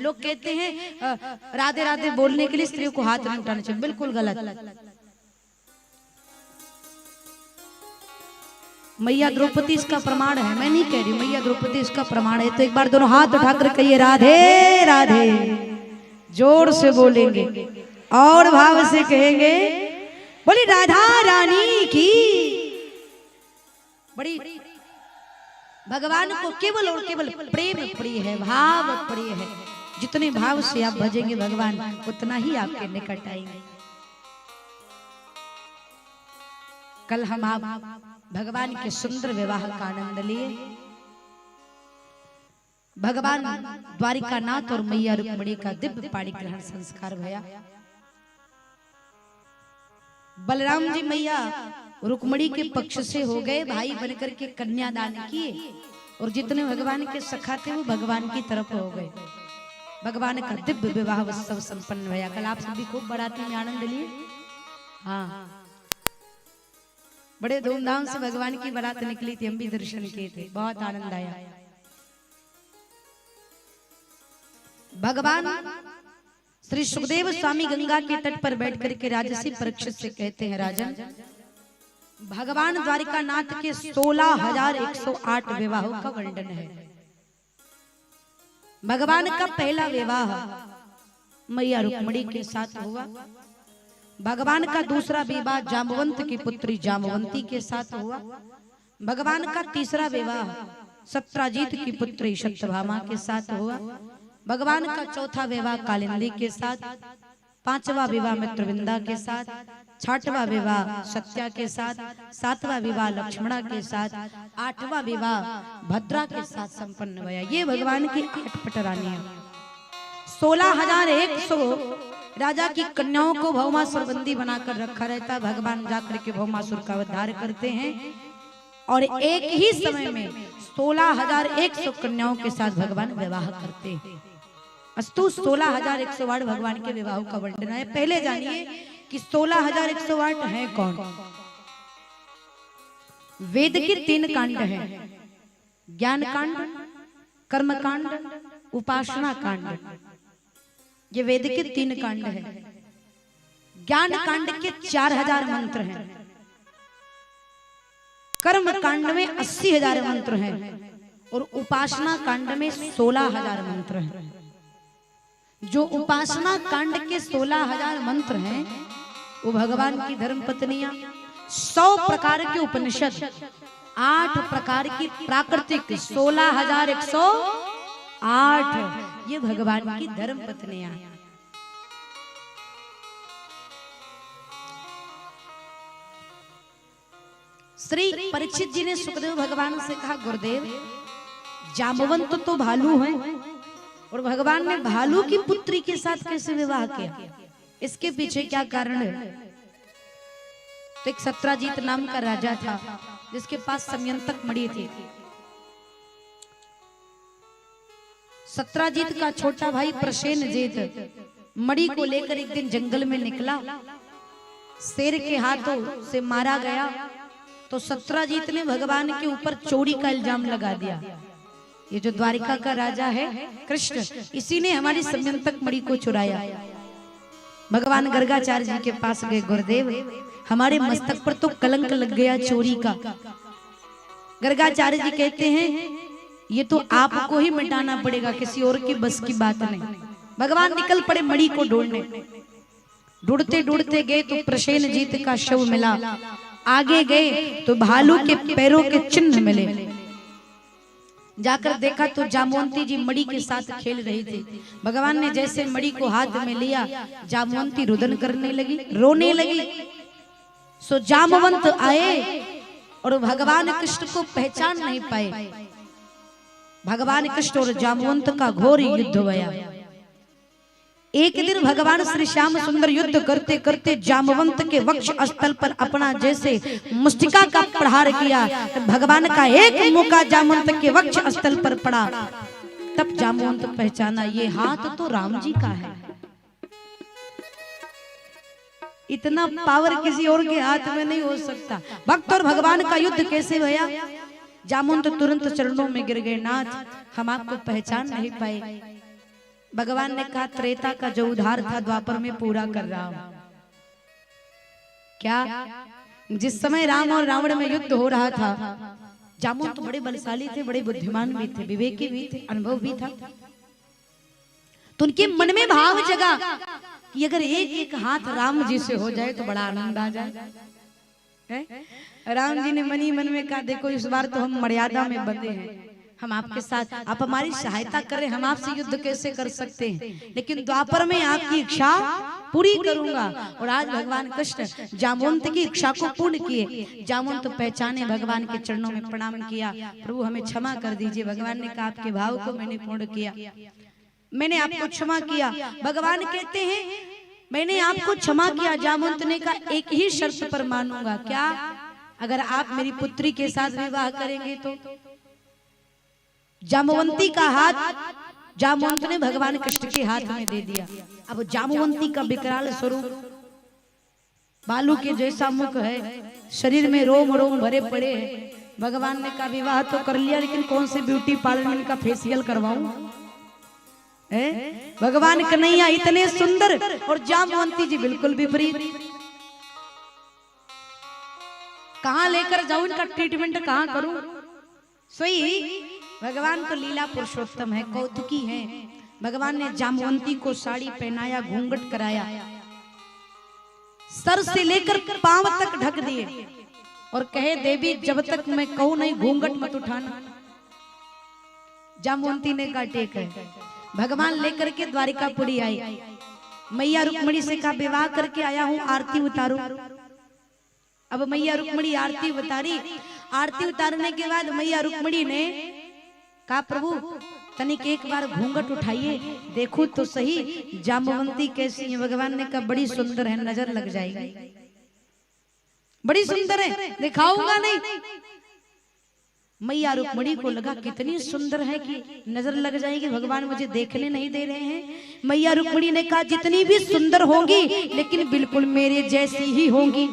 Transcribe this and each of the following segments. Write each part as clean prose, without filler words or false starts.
लोग कहते हैं राधे राधे बोलने के लिए स्त्रियों को हाथ नहीं उठाना चाहिए, बिल्कुल गलत। मैया द्रौपदी इसका प्रमाण है, मैं नहीं कह रही, मैया द्रौपदी इसका प्रमाण है। तो एक बार दोनों हाथ उठाकर कहिए राधे राधे, जोर से बोलेंगे और भाव से कहेंगे बोली राधा रानी की। बड़ी भगवान को केवल और केवल प्रेम प्रिय है, भाव प्रिय है। जितने भाव से आप भजेंगे भगवान उतना ही आपके निकट आएंगे। कल हम आप भगवान के सुंदर विवाह का आनंद लिए। भगवान द्वारिकानाथ और मैया रुक्मिणी का दिव्य पाणी ग्रहण संस्कार भया। बलराम जी मैया रुक्मिणी के पक्ष से हो गए, भाई बनकर के कन्यादान किए और जितने भगवान के सखा थे वो भगवान की तरफ हो गए। भगवान का दिव्य विवाह उत्सव संपन्न भया। कल आप सभी खूब बाराती में आनंद लिए। हाँ, बड़े धूमधाम से भगवान की बारात निकली थी, हम भी दर्शन किए थे, बहुत आनंद आया। भगवान श्री सुखदेव स्वामी गंगा के तट पर बैठकर के राजसी परीक्षित से कहते हैं राजन, भगवान द्वारिकानाथ के 16,108 विवाहों का वर्णन है। भगवान का पहला विवाह मैया रुक्मिणी के साथ हुआ। भगवान का दूसरा विवाह जाम्बवंत की पुत्री जाम्बवंती के साथ हुआ। भगवान का तीसरा विवाह सत्राजीत की पुत्री सत्यभामा के साथ हुआ। भगवान का चौथा विवाह कालिंदी के साथ, पांचवा विवाह मित्रविंदा के साथ, छठवां विवाह सत्या के साथ, सातवां विवाह लक्ष्मणा के साथ, आठवां विवाह भद्रा के साथ संपन्न हुआ। ये भगवान की 8 पटरानियां। 16,100 राजा की कन्याओं को भौमासुर बंदी बनाकर रखा रहता। भगवान जाकर के भौमासुर का उद्धार करते हैं और एक ही समय में 16,100 कन्याओं के साथ भगवान विवाह करते हैं। अस्तु 16,108 भगवान के विवाह का वर्णन है। पहले जानिए कि 16,108 है कौन। वेद के 3 कांड हैं, ज्ञान कांड, कर्म कांड, उपासना कांड। ये वेद के 3 कांड हैं। ज्ञान कांड के 4,000 मंत्र हैं। कर्म कांड में 80,000 मंत्र हैं और उपासना कांड में 16,000 मंत्र हैं। जो उपासना कांड के 16,000 मंत्र हैं वो भगवान की धर्म पत्नियां, 100 प्रकार के उपनिषद, 8 प्रकार की प्राकृतिक, 16,108 ये भगवान की धर्म पत्नियां। श्री परीक्षित जी ने सुखदेव भगवान से कहा गुरुदेव जाम्बवंत तो भालू हैं और भगवान ने भालू की पुत्री के साथ कैसे विवाह किया, इसके पीछे क्या कारण है। तो एक सत्राजीत नाम का राजा था जिसके पास समयंतक मणि थी। सत्राजीत का छोटा भाई प्रसेनजीत मणि को लेकर एक दिन जंगल में निकला, शेर के हाथों से मारा गया तो सत्राजीत ने भगवान के ऊपर चोरी का इल्जाम लगा दिया। ये जो द्वारिका का राजा है कृष्ण, इसी ने हमारी समयंतक मणि को चुराया। भगवान गर्गाचार्य जी के पास गए, गुरुदेव हमारे मस्तक पर तो कलंक लग गया चोरी का। गर्गाचार्य जी कहते हैं ये तो आपको ही मिटाना पड़ेगा, किसी और की बस की बात नहीं। भगवान निकल पड़े मणि को ढूंढने। ढूंढते ढूंढते गए तो प्रसेनजीत का शव मिला। आगे गए तो भालू के पैरों के चिन्ह मिले। जाकर देखा तो जाम्बवंती जी मणि के साथ खेल रही थी। भगवान ने जैसे मणि को हाथ में लिया, जाम्बवंती रुदन करने लगी, रोने लगी। सो जाम्बवंत आए और भगवान कृष्ण को पहचान नहीं पाए। भगवान कृष्ण और जाम्बवंत का घोर युद्ध हुआ। एक दिन भगवान श्री श्याम सुंदर युद्ध करते करते जाम्बवंत के वक्ष स्थल पर अपना जैसे मुष्टिका का प्रहार किया। भगवान का एक मुक्का जाम्बवंत के वक्ष स्थल पर पड़ा। तब जाम्बवंत पहचाना ये हाथ तो राम जी का है। इतना पावर किसी और के हाथ में नहीं हो सकता। भक्त और भगवान का युद्ध कैसे हुआ? जाम्बवंत तुरंत चरणों में गिर गए, नाथ हम आपको पहचान नहीं पाए। भगवान ने कहा त्रेता का जो उधार था द्वापर में पूरा कर रहा हूं। क्या? जिस समय राम और रावण में युद्ध हो रहा था, जामुन तो बड़े बलशाली थे, बड़े बुद्धिमान भी थे, विवेकी भी थे, अनुभव भी था। तो उनके मन में भाव जगा कि अगर एक एक हाथ राम जी से हो जाए तो बड़ा आनंद आ जाए। राम जी ने मन ही मन में कहा देखो इस बार तो हम मर्यादा में बंधे हैं, हम आपके साथ, आप हमारी सहायता करें, हम आपसे युद्ध कैसे कर सकते हैं, लेकिन द्वापर में आपकी इच्छा पूरी करूंगा। और आज भगवान कृष्ण जामवंत की इच्छा को पूर्ण किए। जामवंत तो पहचाने, भगवान के चरणों में प्रणाम किया, प्रभु हमें क्षमा कर दीजिए। भगवान ने कहा आपके भाव को मैंने पूर्ण किया, मैंने आपको क्षमा किया। भगवान कहते हैं मैंने आपको क्षमा किया। जामवंत ने कहा एक ही शर्त पर मानूंगा। क्या? अगर आप मेरी पुत्री के साथ विवाह करेंगे तो। जामवंती का हाथ जामवंत ने भगवान कृष्ण के हाथ में दे दिया। अब जामवंती का विकराल स्वरूप, बालू के जैसा मुख है, शरीर में रोम रोम भरे पड़े हैं। भगवान ने कहा विवाह तो कर लिया, लेकिन कौन से ब्यूटी पार्लर में इनका फेशियल करवाऊं? भगवान कन्हैया इतने सुंदर और जामवंती जी बिल्कुल विपरीत। कहां लेकर जाऊं, इनका ट्रीटमेंट कहां करूं? सही भगवान तो लीला पुरुषोत्तम है, कौतुकी है। भगवान ने जामवंती को साड़ी पहनाया, घूंघट कराया, सर से लेकर पांव तक ढक दिए और कहे देवी जब तक मैं कहूं नहीं घूंघट मत उठाना। जामवंती ने कहा ठीक है। भगवान लेकर के द्वारिकापुरी आई। मैया रुक्मिणी से कहा विवाह करके आया हूं, आरती उतारो। अब मैया रुक्मिणी आरती उतारी। आरती उतारने के बाद मैया रुक्मिणी ने कहा प्रभु तनिक एक बार घूंघट उठाइए, देखो तो सही जामवंती कैसी है। भगवान ने कहा बड़ी सुंदर है, नजर लग जाएगी, बड़ी सुंदर है, दिखाऊंगा नहीं। मैया रुक्मिणी को लगा कितनी सुंदर है कि नजर लग जाएगी, भगवान मुझे देखने नहीं दे रहे हैं। मैया रुक्मिणी ने कहा जितनी भी सुंदर होंगी लेकिन बिल्कुल मेरे जैसी ही होंगी।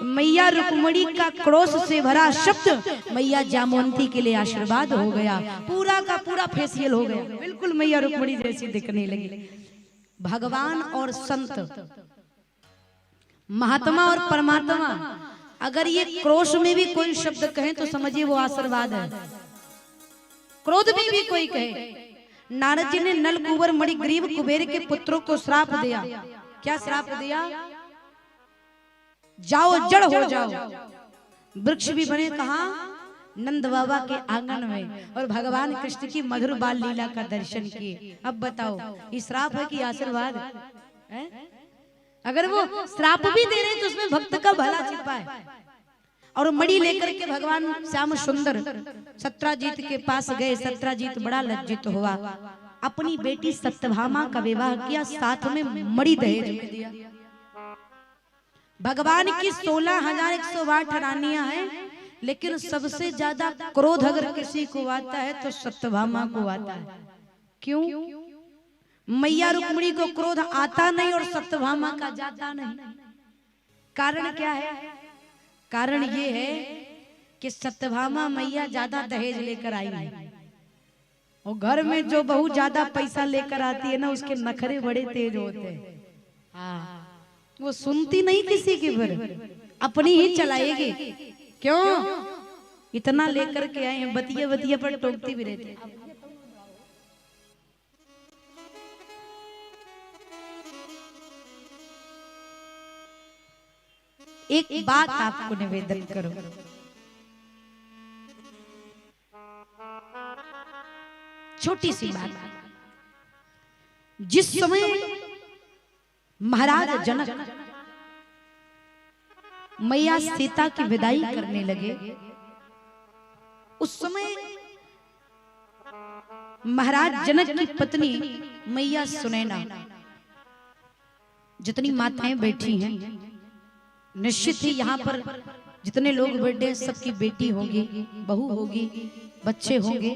मैया रुक्मिणी का क्रोध से भरा शब्द मैया जामवंती के लिए आशीर्वाद हो गया। पूरा का पूरा फेशियल हो गया, बिल्कुल मैया रुक्मिणी जैसी दिखने लगी। भगवान और संत, महात्मा और परमात्मा, अगर ये क्रोध में भी कोई शब्द कहे तो समझिए वो आशीर्वाद है। क्रोध में भी कोई कहे। नारद जी ने नल कुंवर मणि गरीब कुबेर के पुत्रों को श्राप दिया। क्या श्राप दिया? जाओ जड़ हो जाओ। वृक्ष भी बने कहां? नंद बाबा के आंगन में। और भगवान कृष्ण की मधुर बाल लीला का दर्शन किए। अब बताओ ये श्राप है कि आशीर्वाद है? अगर वो श्राप भी दे रहे तो उसमें भक्त का भला छिपा है। और मणि लेकर के भगवान श्याम सुंदर सत्राजीत के पास गए। सत्राजीत बड़ा लज्जित हुआ, अपनी बेटी सत्यभामा का विवाह किया, साथ में मणि दहेज में दिया। भगवान की 16,108 रानियां हैं, लेकिन सबसे ज्यादा क्रोध अगर किसी को आता है तो सत्यभामा को आता है। क्यों? मैया रुक्मिणी को क्रोध आता नहीं और सत्यभामा का जाता नहीं। कारण क्या है? कारण ये है कि सत्यभामा मैया ज्यादा दहेज लेकर आई है, और घर में जो बहू ज्यादा पैसा लेकर आती है ना उसके नखरे बड़े तेज होते हैं। हाँ, वो सुनती नहीं किसी की, फिर अपनी ही चलाएगी। क्यों? इतना लेकर के आए हैं, बतिया बतिया पर टोकती भी रहती है। एक बात आपको निवेदन करो, छोटी सी बात। जिस समय महाराज जनक मैया सीता की विदाई करने लगे, उस समय महाराज जनक की पत्नी मैया सुनैना, जितनी माताएं बैठी हैं, निश्चित ही यहाँ पर जितने लोग बैठे सबकी बेटी होगी, बहू होगी, बच्चे होंगे।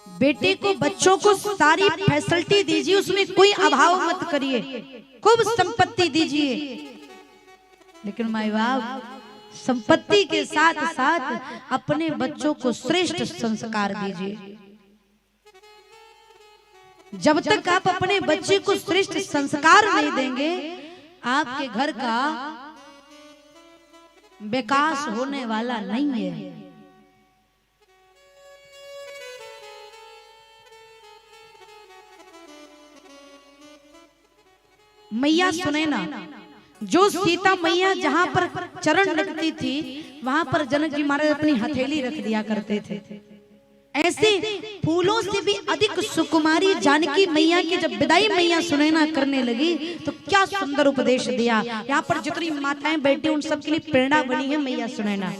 बेटे को, बच्चों को सारी फैसिलिटी दीजिए, उसमें कोई अभाव मत करिए, खूब संपत्ति दीजिए, लेकिन माँ बाप संपत्ति के साथ साथ अपने बच्चों को श्रेष्ठ संस्कार दीजिए। जब तक आप अपने बच्चे को श्रेष्ठ संस्कार नहीं देंगे, आपके घर का विकास होने वाला नहीं है। मैया सुनैना, जो सीता मैया जहां पर चरण रखती थी, वहां पर जनक जी महाराज अपनी हथेली रख दिया करते थे। ऐसे फूलों से भी अधिक सुकुमारी जानकी मैया की जब विदाई मैया सुनैना करने लगी, तो क्या सुंदर उपदेश दिया। यहाँ पर जितनी माताएं बैठी उन सबके लिए प्रेरणा बनी है मैया सुनैना।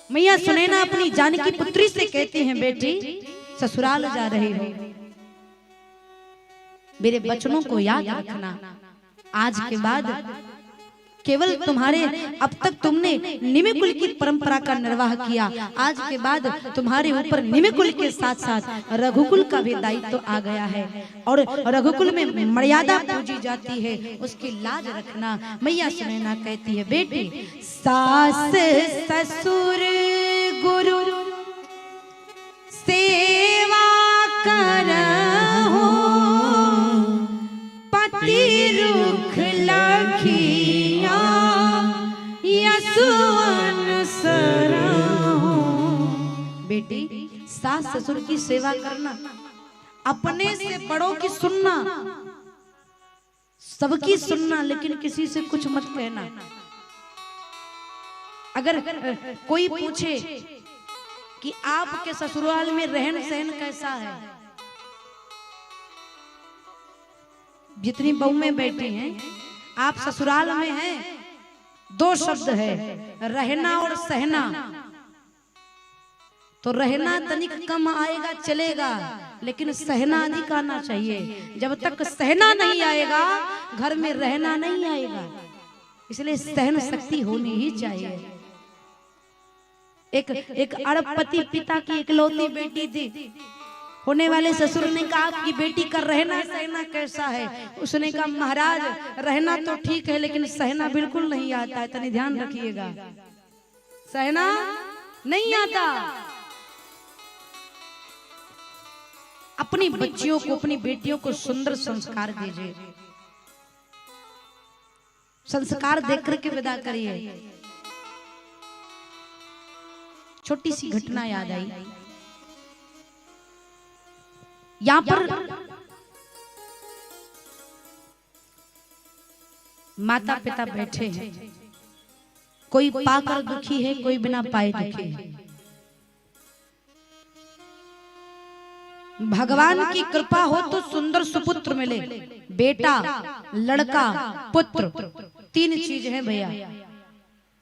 मैया सुनैना अपनी जानकी पुत्री से कहती हैं, बेटी ससुराल जा रही हो, मेरे बचनों को याद रखना। आज के बाद केवल तुम्हारे, अब तक तुमने निमिकुल की परंपरा का निर्वाह किया, आज के बाद तुम्हारे ऊपर निमिकुल के साथ साथ रघुकुल का भी दायित्व आ गया है। और रघुकुल में मर्यादा पूजी जाती है, उसकी लाज रखना। मैया सुनैना कहती है, बेटी सास ससुर गुरु सेवा करहु, पति रुख लखिया यसुअन सरहु। बेटी सास ससुर की सेवा करना, अपने से बड़ों की सुनना, सबकी सुनना, लेकिन किसी से कुछ मत कहना। अगर कोई पूछे कि आपके ससुराल में रहन सहन कैसा है, जितनी बहुएं बैठी हैं, आप ससुराल में हैं, दो शब्द है, रहना और सहना। तो रहना तनिक कम आएगा चलेगा, लेकिन सहना अधिक आना चाहिए। जब तक सहना नहीं आएगा, घर में रहना नहीं आएगा। इसलिए सहन शक्ति होनी ही चाहिए। एक अरबपति पिता की इकलौती बेटी थी। होने वाले ससुर ने कहा, आपकी बेटी का रहना सहना कैसा है? उसने कहा, महाराज रहना तो ठीक है, लेकिन सहना बिल्कुल नहीं आता है, तनी ध्यान रखिएगा, सहना नहीं आता। अपनी बच्चियों को, अपनी बेटियों को सुंदर संस्कार दीजिए, संस्कार देख करके विदा करिए। छोटी सी घटना याद आई। यहां पर माता पिता बैठे हैं, कोई पाकर दुखी है, कोई बिना पाए दुखी है। भगवान की कृपा हो तो सुंदर सुपुत्र मिले, बेटा, लड़का, पुत्र, तीन चीज है भैया,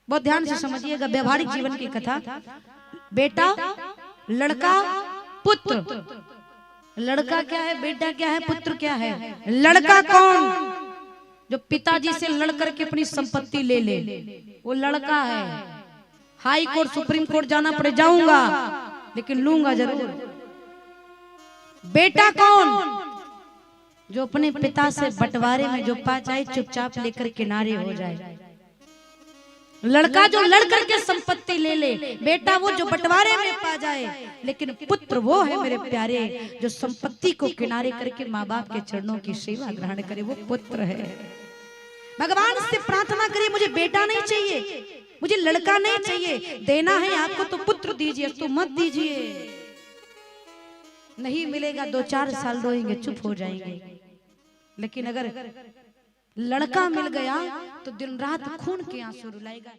बहुत ध्यान से समझिएगा, व्यवहारिक जीवन की कथा। बेटा, लड़का, पुत्र। लड़का क्या है, बेटा क्या है, पुत्र क्या है? लड़का कौन? जो पिताजी से लड़ करके अपनी संपत्ति ले ले, वो लड़का है। हाई कोर्ट, सुप्रीम कोर्ट जाना पड़े, जाऊंगा, लेकिन लूंगा जरूर। बेटा कौन? जो अपने पिता से बंटवारे में जो पा जाए, चुपचाप लेकर किनारे हो जाए। लड़का जो लड़ करके संपत्ति ले ले, बेटा वो जो बंटवारे में पा जाए, लेकिन पुत्र वो है मेरे प्यारे, जो संपत्ति को किनारे करके माँ बाप के चरणों की सेवा ग्रहण करे, वो पुत्र है। भगवान से प्रार्थना करिए, मुझे बेटा नहीं चाहिए, मुझे लड़का नहीं चाहिए, देना है आपको तो पुत्र दीजिए, तो मत दीजिए। नहीं मिलेगा, 2-4 साल रोएंगे, चुप हो जाएंगे। लेकिन अगर लड़का मिल गया तो दिन रात खून के आंसू रुलाएगा।